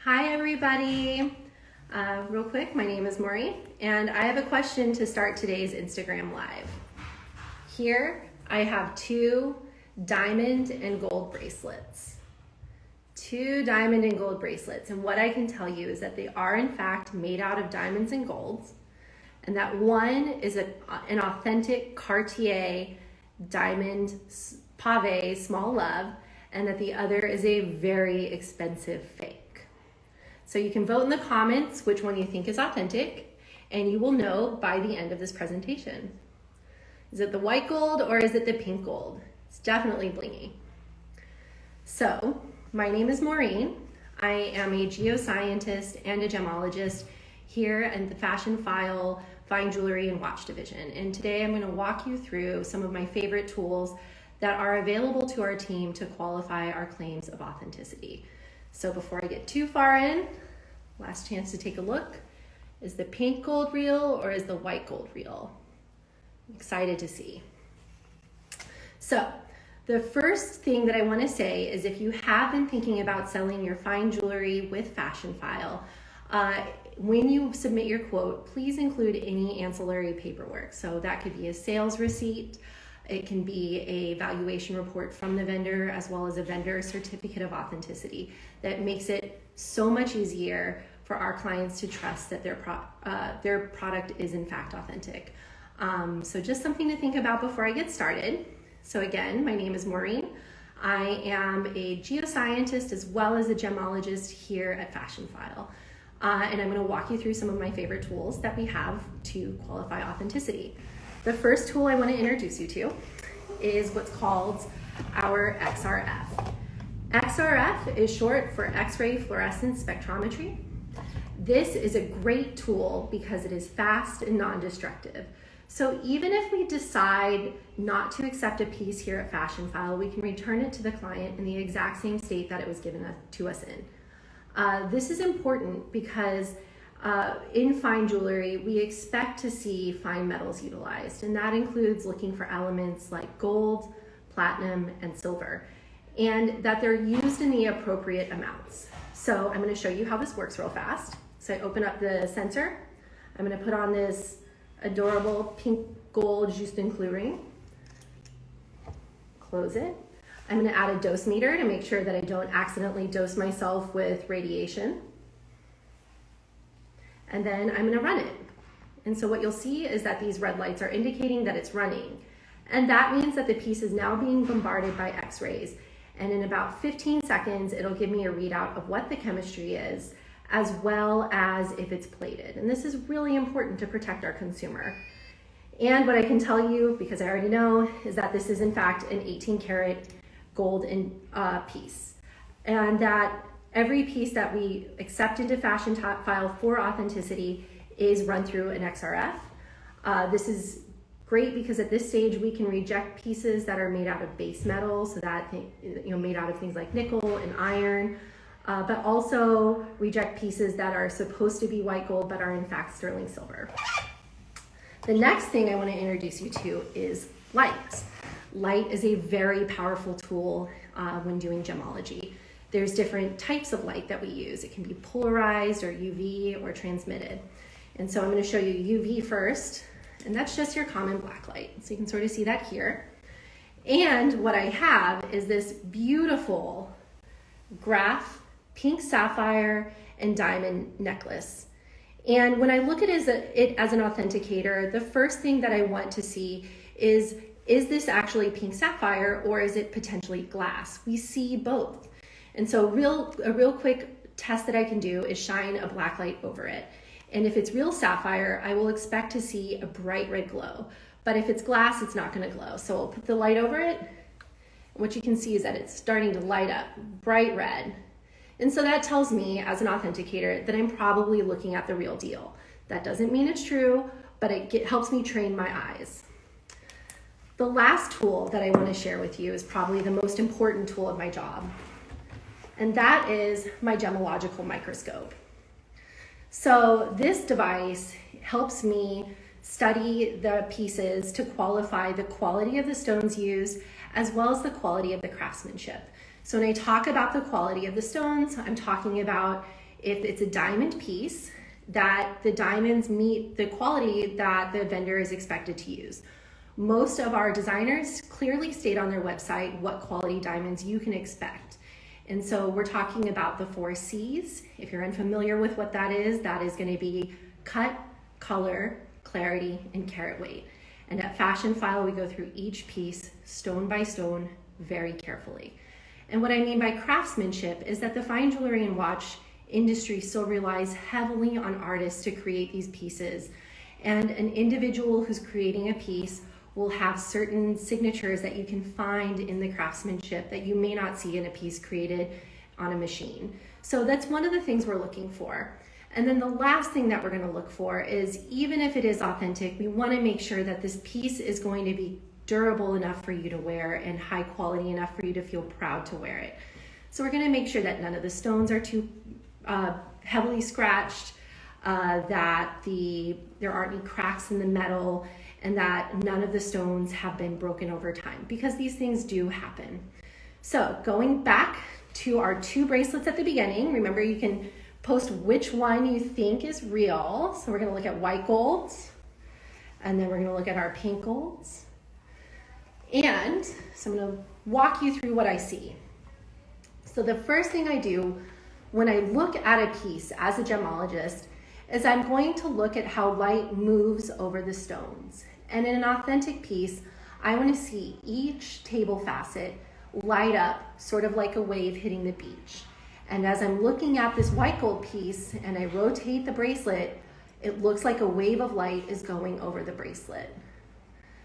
Hi everybody. Real quick, my name is Maureen and I have a question to start today's Instagram Live. Here I have two diamond and gold bracelets. Two diamond and gold bracelets, and what I can tell you is that they are in fact made out of diamonds and golds, and that one is an authentic Cartier diamond pave small love, and that the other is a very expensive fake. So you can vote in the comments which one you think is authentic, and you will know by the end of this presentation. Is it the white gold or is it the pink gold? It's definitely blingy. So my name is Maureen. I am a geoscientist and a gemologist here at the FASHIONPHILE Fine Jewelry and Watch Division. And today I'm going to walk you through some of my favorite tools that are available to our team to qualify our claims of authenticity. So before I get too far in, last chance to take a look. Is the pink gold real or is the white gold real? I'm excited to see. So the first thing that I want to say is if you have been thinking about selling your fine jewelry with FASHIONPHILE, when you submit your quote, please include any ancillary paperwork. So that could be a sales receipt, it can be a valuation report from the vendor, as well as a vendor certificate of authenticity. That makes it so much easier for our clients to trust that their product is in fact authentic. So just something to think about before I get started. So again, my name is Maureen. I am a geoscientist as well as a gemologist here at FASHIONPHILE. And I'm going to walk you through some of my favorite tools that we have to qualify authenticity. The first tool I want to introduce you to is what's called our XRF. XRF is short for X-ray fluorescence spectrometry. This is a great tool because it is fast and non-destructive. So even if we decide not to accept a piece here at FASHIONPHILE, we can return it to the client in the exact same state that it was given to us in. This is important because in fine jewelry, we expect to see fine metals utilized, and that includes looking for elements like gold, platinum, and silver, and that they're used in the appropriate amounts. So I'm going to show you how this works real fast. So I open up the sensor. I'm going to put on this adorable pink gold Juste Un Clou ring. Close it. I'm going to add a dose meter to make sure that I don't accidentally dose myself with radiation. And then I'm going to run it. And so what you'll see is that these red lights are indicating that it's running. And that means that the piece is now being bombarded by X-rays. And in about 15 seconds, it'll give me a readout of what the chemistry is, as well as if it's plated. And this is really important to protect our consumer. And what I can tell you, because I already know, is that this is in fact an 18 karat gold piece. And that every piece that we accept into FASHIONPHILE for authenticity is run through an XRF. This is great because at this stage we can reject pieces that are made out of base metals, so that made out of things like nickel and iron, but also reject pieces that are supposed to be white gold but are in fact sterling silver. The next thing I want to introduce you to is light. Light is a very powerful tool when doing gemology. There's different types of light that we use. It can be polarized or UV or transmitted. And so I'm going to show you UV first, and that's just your common black light. So you can sort of see that here. And what I have is this beautiful Graff pink sapphire and diamond necklace. And when I look at it as an authenticator, the first thing that I want to see is this actually pink sapphire or is it potentially glass? We see both. And so a real quick test that I can do is shine a black light over it. And if it's real sapphire, I will expect to see a bright red glow. But if it's glass, it's not going to glow. So I'll put the light over it. What you can see is that it's starting to light up bright red. And so that tells me as an authenticator that I'm probably looking at the real deal. That doesn't mean it's true, but it helps me train my eyes. The last tool that I want to share with you is probably the most important tool of my job. And that is my gemological microscope. So this device helps me study the pieces to qualify the quality of the stones used, as well as the quality of the craftsmanship. So when I talk about the quality of the stones, I'm talking about if it's a diamond piece, that the diamonds meet the quality that the vendor is expected to use. Most of our designers clearly state on their website what quality diamonds you can expect. And so we're talking about the 4 C's. If you're unfamiliar with what that is going to be cut, color, clarity, and carat weight. And at FASHIONPHILE, we go through each piece stone by stone very carefully. And what I mean by craftsmanship is that the fine jewelry and watch industry still relies heavily on artists to create these pieces. And an individual who's creating a piece will have certain signatures that you can find in the craftsmanship that you may not see in a piece created on a machine. So that's one of the things we're looking for. And then the last thing that we're going to look for is, even if it is authentic, we want to make sure that this piece is going to be durable enough for you to wear and high quality enough for you to feel proud to wear it. So we're going to make sure that none of the stones are too heavily scratched, that there aren't any cracks in the metal, and that none of the stones have been broken over time, because these things do happen. So going back to our 2 bracelets at the beginning, remember you can post which one you think is real. So we're going to look at white golds, and then we're going to look at our pink golds. And so I'm going to walk you through what I see. So the first thing I do when I look at a piece as a gemologist is I'm going to look at how light moves over the stones. And in an authentic piece, I want to see each table facet light up, sort of like a wave hitting the beach. And as I'm looking at this white gold piece and I rotate the bracelet, it looks like a wave of light is going over the bracelet.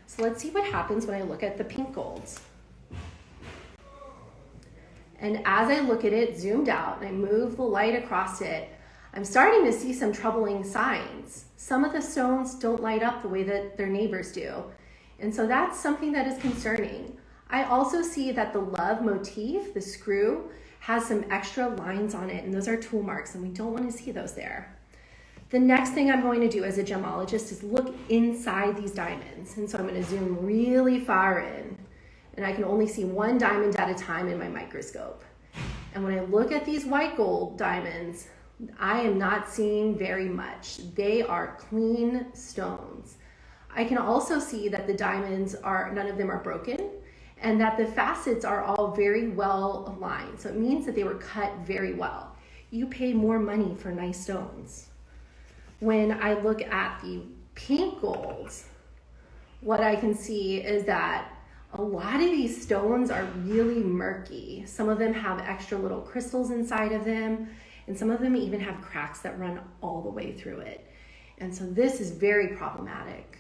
So let's see what happens when I look at the pink golds. And as I look at it zoomed out and I move the light across it, I'm starting to see some troubling signs. Some of the stones don't light up the way that their neighbors do. And so that's something that is concerning. I also see that the love motif, the screw, has some extra lines on it, and those are tool marks, and we don't want to see those there. The next thing I'm going to do as a gemologist is look inside these diamonds. And so I'm going to zoom really far in, and I can only see 1 diamond at a time in my microscope. And when I look at these white gold diamonds, I am not seeing very much. They are clean stones. I can also see that the diamonds none of them are broken, and that the facets are all very well aligned. So it means that they were cut very well. You pay more money for nice stones. When I look at the pink golds, what I can see is that a lot of these stones are really murky. Some of them have extra little crystals inside of them, and some of them even have cracks that run all the way through it. And so this is very problematic.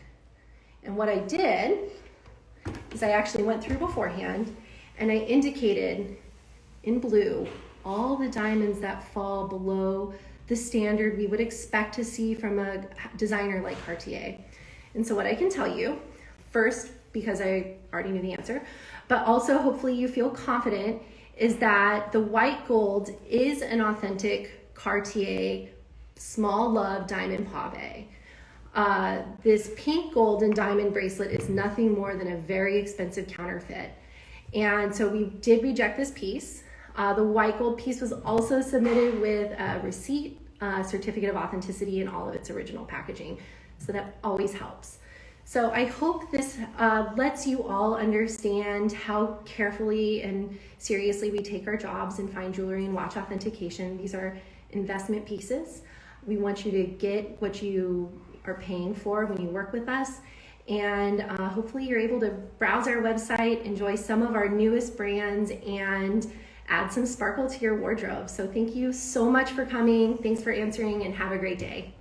And what I did is I actually went through beforehand and I indicated in blue all the diamonds that fall below the standard we would expect to see from a designer like Cartier. And so what I can tell you, first, because I already knew the answer, but also hopefully you feel confident, is that the white gold is an authentic Cartier small love diamond pave. This pink gold and diamond bracelet is nothing more than a very expensive counterfeit. And so we did reject this piece. The white gold piece was also submitted with a receipt, certificate of authenticity, and all of its original packaging. So that always helps. So I hope this lets you all understand how carefully and seriously we take our jobs in fine jewelry and watch authentication. These are investment pieces. We want you to get what you are paying for when you work with us. And hopefully you're able to browse our website, enjoy some of our newest brands, and add some sparkle to your wardrobe. So thank you so much for coming. Thanks for answering, and have a great day.